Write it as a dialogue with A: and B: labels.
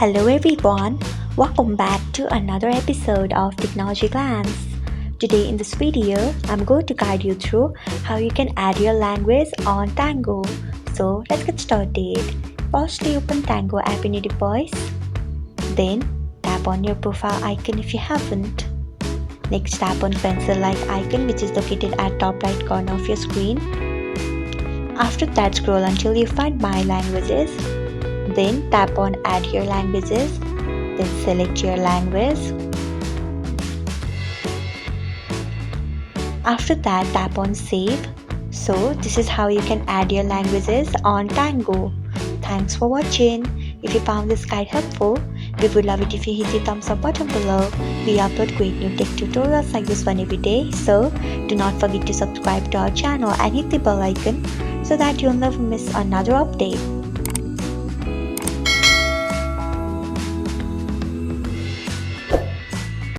A: Hello everyone, welcome back to another episode of Technologyglance. Today in this video, I'm going to guide you through how you can add your language on Tango. So let's get started. Firstly, open Tango app in your device. Then tap on your profile icon if you haven't. Next, tap on pencil-like icon which is located at top right corner of your screen. After that, scroll until you find My Languages. Then tap on Add Your Languages. Then select your language. After that, tap on Save. So this is how you can add your languages on Tango. Thanks for watching. If you found this guide helpful, we would love it if you hit the thumbs up button below. We upload great new tech tutorials like this one every day. So do not forget to subscribe to our channel and hit the bell icon so that you'll never miss another update.